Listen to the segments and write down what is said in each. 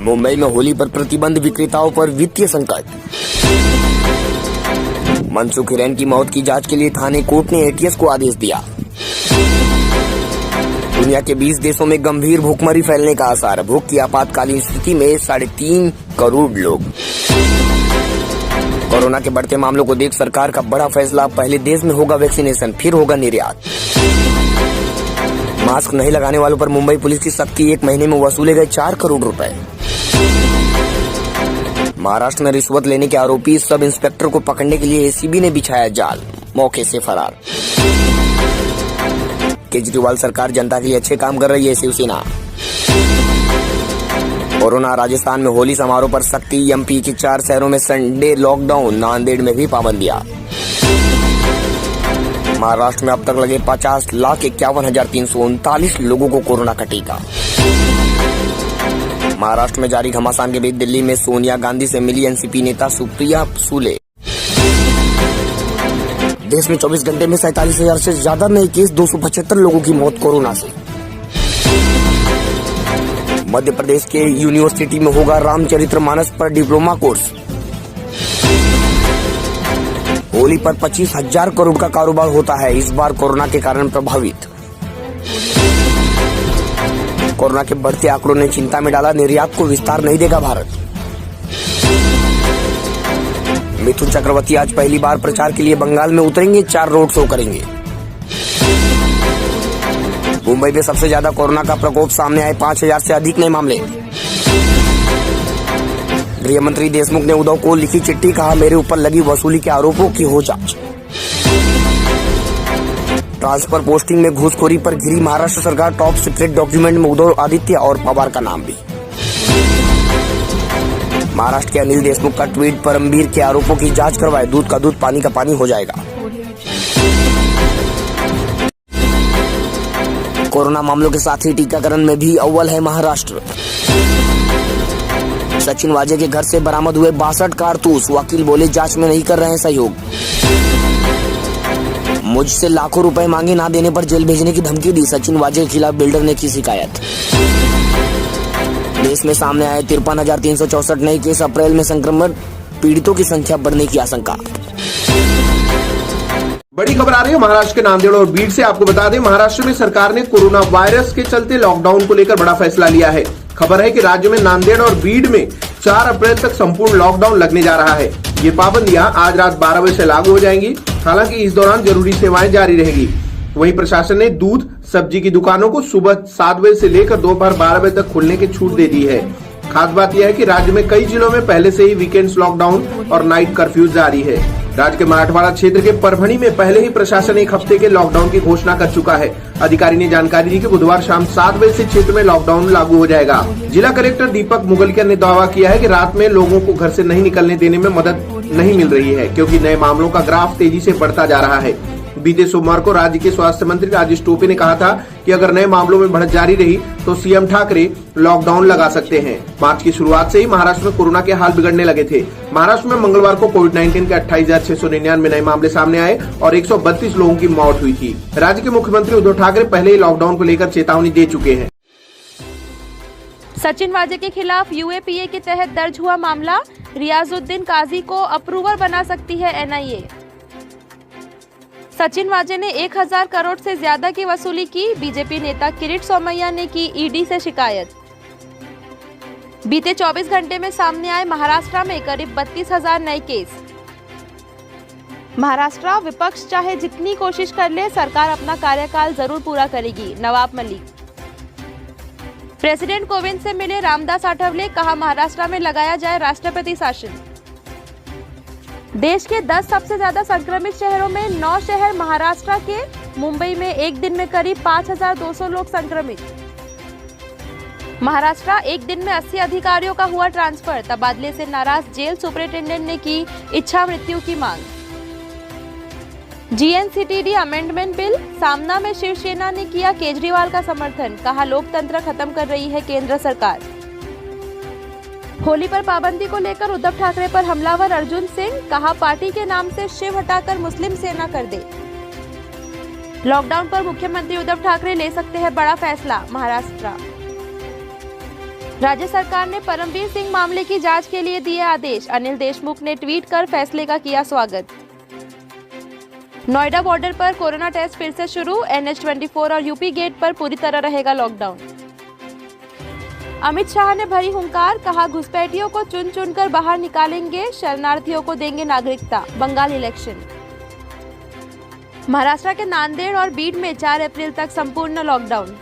मुंबई में होली पर प्रतिबंध, विक्रेताओं पर वित्तीय संकट। मनसुख हिरेन की मौत की जांच के लिए थाने कोर्ट ने एटीएस को आदेश दिया। दुनिया के 20 देशों में गंभीर भूखमरी फैलने का आसार, भूख की आपातकालीन स्थिति में 3.5 करोड़ लोग। कोरोना के बढ़ते मामलों को देख सरकार का बड़ा फैसला, पहले देश में होगा वैक्सीनेशन, फिर होगा निर्यात। मास्क नहीं लगाने वालों पर मुंबई पुलिस की सख्ती, 1 महीने में वसूले गए 4 करोड़ रुपए। महाराष्ट्र में रिश्वत लेने के आरोपी सब इंस्पेक्टर को पकड़ने के लिए एसीबी ने बिछाया जाल, मौके से फरार। केजरीवाल सरकार जनता के लिए अच्छे काम कर रही है, शिवसेना। कोरोना, राजस्थान में होली समारोह पर सख्ती, एमपी के 4 शहरों में संडे लॉकडाउन, नांदेड़ में भी पाबंदियां। महाराष्ट्र में अब तक लगे 50,51,339 लोगों को कोरोना का टीका। महाराष्ट्र में जारी घमासान के बीच दिल्ली में सोनिया गांधी से मिली एनसीपी नेता सुप्रिया सुले। देश में 24 घंटे में 47,000 से ज्यादा नए केस, 275 लोगों की मौत कोरोना से। मध्य प्रदेश के यूनिवर्सिटी में होगा रामचरितमानस पर डिप्लोमा कोर्स। होली पर 25,000 करोड़ का कारोबार होता है, इस बार कोरोना के कारण प्रभावित। कोरोना के बढ़ते आंकड़ों ने चिंता में डाला, निर्यात को विस्तार नहीं देगा भारत। मिथुन चक्रवर्ती आज पहली बार प्रचार के लिए बंगाल में उतरेंगे, 4 रोड शो करेंगे। मुंबई में सबसे ज्यादा कोरोना का प्रकोप सामने आए, 5,000 से अधिक नए मामले। गृह मंत्री देशमुख ने उद्धव को लिखी चिट्ठी, कहा मेरे ऊपर लगी वसूली के आरोपों की हो जांच। ट्रांसफर पोस्टिंग में घूसखोरी पर घिरी महाराष्ट्र सरकार, टॉप सीक्रेट डॉक्यूमेंट में उद्धव, आदित्य और पवार का नाम भी। महाराष्ट्र के अनिल देशमुख का ट्वीट, परमबीर के आरोपों की जांच करवाए, दूध का दूध पानी का पानी हो जाएगा। कोरोना मामलों के साथ ही टीकाकरण में भी अव्वल है महाराष्ट्र। सचिन वाजे के घर से बरामद हुए 62 कारतूस, वकील बोले जांच में नहीं कर रहे हैं सहयोग। मुझसे लाखों रुपए मांगे, ना देने पर जेल भेजने की धमकी दी, सचिन वाजे के खिलाफ बिल्डर ने की शिकायत। देश में सामने आए 53,364 नए केस, अप्रैल में संक्रमण पीड़ितों की संख्या बढ़ने की आशंका। बड़ी खबर आ रही है महाराष्ट्र के नांदेड़ और बीड से। आपको बता दें, महाराष्ट्र में सरकार ने कोरोना वायरस के चलते लॉकडाउन को लेकर बड़ा फैसला लिया है। खबर है कि राज्य में नांदेड़ और बीड में 4 अप्रैल तक संपूर्ण लॉकडाउन लगने जा रहा है। ये पाबंदियां आज रात 12 बजे से लागू हो जाएंगी। हालांकि इस दौरान जरूरी सेवाएं जारी रहेगी। वहीं प्रशासन ने दूध, सब्जी की दुकानों को सुबह 7 बजे से लेकर दोपहर 12 बजे तक खुलने की छूट दे दी है। खास बात यह है कि राज्य में कई जिलों में पहले से ही वीकेंड्स लॉकडाउन और नाइट कर्फ्यू जारी है। राज्य के मराठवाड़ा क्षेत्र के परभणी में पहले ही प्रशासन 1 हफ्ते के लॉकडाउन की घोषणा कर चुका है। अधिकारी ने जानकारी दी कि बुधवार शाम 7 बजे से क्षेत्र में लॉकडाउन लागू हो जाएगा। जिला कलेक्टर दीपक मुगलकर ने दावा किया है कि रात में लोगों को घर से नहीं निकलने देने में मदद नहीं मिल रही है, क्योंकि नए मामलों का ग्राफ तेजी से बढ़ता जा रहा है। बीते सोमवार को राज्य के स्वास्थ्य मंत्री राजेश टोपे ने कहा था कि अगर नए मामलों में बढ़त जारी रही तो सीएम ठाकरे लॉकडाउन लगा सकते हैं। मार्च की शुरुआत से ही महाराष्ट्र में कोरोना के हाल बिगड़ने लगे थे। महाराष्ट्र में मंगलवार को कोविड-19 के 28,699 नए मामले सामने आए और 132 लोगों की मौत हुई थी। राज्य के मुख्यमंत्री उद्धव ठाकरे पहले ही लॉकडाउन को लेकर चेतावनी दे चुके हैं। सचिन वाजे के खिलाफ यूएपीए के तहत दर्ज हुआ मामला, रियाजुद्दीन काजी को अप्रूवर बना सकती है एनआईए। सचिन वाजे ने 1,000 करोड़ से ज्यादा की वसूली की, बीजेपी नेता किरीट सोमैया ने की ईडी से शिकायत। बीते 24 घंटे में सामने आए महाराष्ट्र में करीब 32,000 नए केस। महाराष्ट्र विपक्ष चाहे जितनी कोशिश कर ले, सरकार अपना कार्यकाल जरूर पूरा करेगी, नवाब मलिक। प्रेसिडेंट कोविंद से मिले रामदास आठवले, कहा महाराष्ट्र में लगाया जाए राष्ट्रपति शासन। देश के 10 सबसे ज्यादा संक्रमित शहरों में 9 शहर महाराष्ट्र के। मुंबई में एक दिन में करीब 5,200 लोग संक्रमित। महाराष्ट्र एक दिन में 80 अधिकारियों का हुआ ट्रांसफर, तबादले से नाराज जेल सुपरिटेंडेंट ने की इच्छा मृत्यु की मांग। जीएनसीटीडी अमेंडमेंट बिल, सामना में शिवसेना ने किया केजरीवाल का समर्थन, कहा लोकतंत्र खत्म कर रही है केंद्र सरकार। होली पर पाबंदी को लेकर उद्धव ठाकरे पर हमलावर अर्जुन सिंह, कहा पार्टी के नाम से शिव हटाकर मुस्लिम सेना कर दे। लॉकडाउन पर मुख्यमंत्री उद्धव ठाकरे ले सकते हैं बड़ा फैसला, महाराष्ट्र। राज्य सरकार ने परमवीर सिंह मामले की जांच के लिए दिए आदेश। अनिल देशमुख ने ट्वीट कर फैसले का किया स्वागत। नोएडा बॉर्डर पर कोरोना टेस्ट फिर से शुरू। NH-24 और यूपी गेट पर पूरी तरह रहेगा लॉकडाउन। अमित शाह ने भरी हुंकार, कहा घुसपैठियों को चुन चुनकर बाहर निकालेंगे, शरणार्थियों को देंगे नागरिकता। बंगाल इलेक्शन। महाराष्ट्र के नांदेड़ और बीड में 4 अप्रैल तक संपूर्ण लॉकडाउन।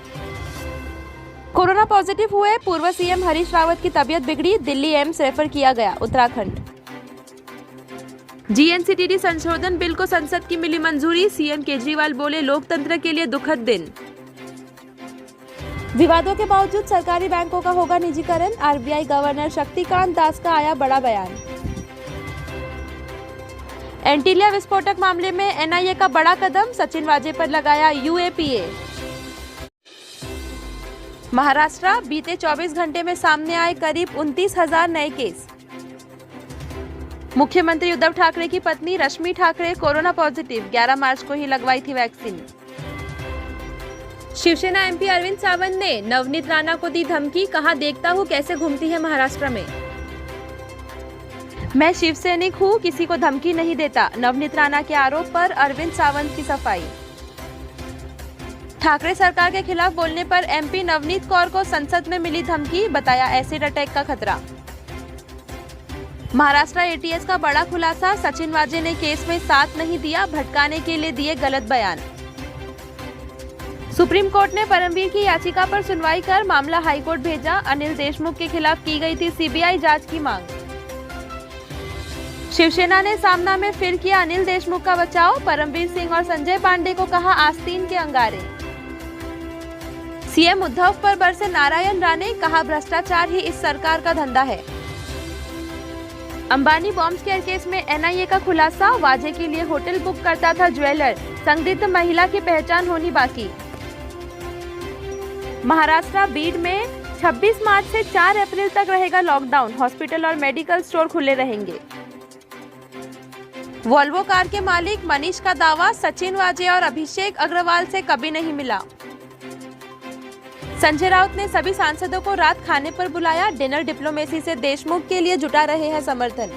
कोरोना पॉजिटिव हुए पूर्व सीएम हरीश रावत की तबीयत बिगड़ी, दिल्ली एम्स रेफर किया गया। उत्तराखंड। GNCTD संशोधन बिल को संसद की मिली मंजूरी। सीएम केजरीवाल बोले लोकतंत्र के लिए दुखद दिन। विवादों के बावजूद सरकारी बैंकों का होगा निजीकरण। RBI गवर्नर शक्तिकांत दास का आया बड़ा बयान। एंटीलिया विस्फोटक मामले में NIA का बड़ा कदम, सचिन वाजे पर लगाया UAPA। महाराष्ट्र, बीते 24 घंटे में सामने आए करीब 29,000 नए केस। मुख्यमंत्री उद्धव ठाकरे की पत्नी रश्मि ठाकरे कोरोना पॉजिटिव, 11 मार्च को ही लगवाई थी वैक्सीन। शिवसेना MP अरविंद सावंत ने नवनीत राणा को दी धमकी, कहा देखता हूं कैसे घूमती है महाराष्ट्र में। मैं शिवसैनिक हूं, किसी को धमकी नहीं देता। नवनीत राणा के आरोप पर अरविंद सावंत की सफाई। ठाकरे सरकार के खिलाफ बोलने पर MP नवनीत कौर को संसद में मिली धमकी, बताया एसिड अटैक का खतरा। महाराष्ट्र ATS का बड़ा खुलासा, सचिन वाजे ने केस में साथ नहीं दिया, भटकाने के लिए दिए गलत बयान। सुप्रीम कोर्ट ने परमवीर की याचिका पर सुनवाई कर मामला हाईकोर्ट भेजा। अनिल देशमुख के खिलाफ की गई थी CBI जांच की मांग। शिवसेना ने सामना में फिर किया अनिल देशमुख का बचाव, परमवीर सिंह और संजय पांडे को कहा आस्तीन के अंगारे। सीएम उद्धव पर बरसे नारायण राणे, कहा भ्रष्टाचार ही इस सरकार का धंधा है। अंबानी बॉम्ब स्केयर केस में NIA का खुलासा, वाजे के लिए होटल बुक करता था ज्वेलर, संदिग्ध महिला की पहचान होनी बाकी। महाराष्ट्र, बीड में 26 मार्च से 4 अप्रैल तक रहेगा लॉकडाउन, हॉस्पिटल और मेडिकल स्टोर खुले रहेंगे। वोल्वो कार के मालिक मनीष का दावा, सचिन वाजे और अभिषेक अग्रवाल से कभी नहीं मिला। संजय राउत ने सभी सांसदों को रात खाने पर बुलाया, डिनर डिप्लोमेसी से देशमुख के लिए जुटा रहे हैं समर्थन।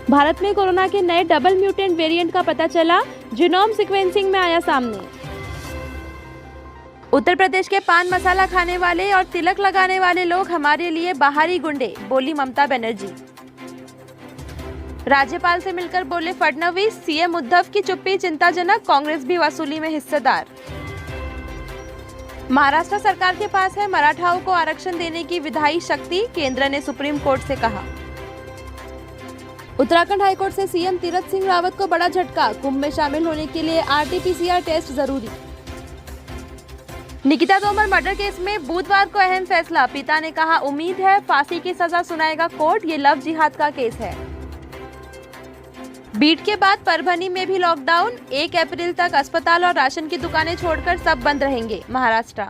भारत में कोरोना के नए डबल म्यूटेंट वेरिएंट का पता चला, जीनोम सीक्वेंसिंग में आया सामने। उत्तर प्रदेश के पान मसाला खाने वाले और तिलक लगाने वाले लोग हमारे लिए बाहरी गुंडे, बोली ममता बनर्जी। राज्यपाल से मिलकर बोले फडणवीस, सीएम उद्धव की चुप्पी चिंताजनक, कांग्रेस भी वसूली में हिस्सेदार। महाराष्ट्र सरकार के पास है मराठाओं को आरक्षण देने की विधायी शक्ति, केंद्र ने सुप्रीम कोर्ट से कहा। उत्तराखंड हाईकोर्ट से सीएम तीरथ सिंह रावत को बड़ा झटका, कुंभ में शामिल होने के लिए RT-PCR टेस्ट जरूरी। निकिता तोमर मर्डर केस में बुधवार को अहम फैसला, पिता ने कहा उम्मीद है फांसी की सजा सुनाएगा कोर्ट, ये लव जिहाद का केस है। बीड के बाद परभनी में भी लॉकडाउन, 1 अप्रैल तक अस्पताल और राशन की दुकानें छोड़कर सब बंद रहेंगे। महाराष्ट्र।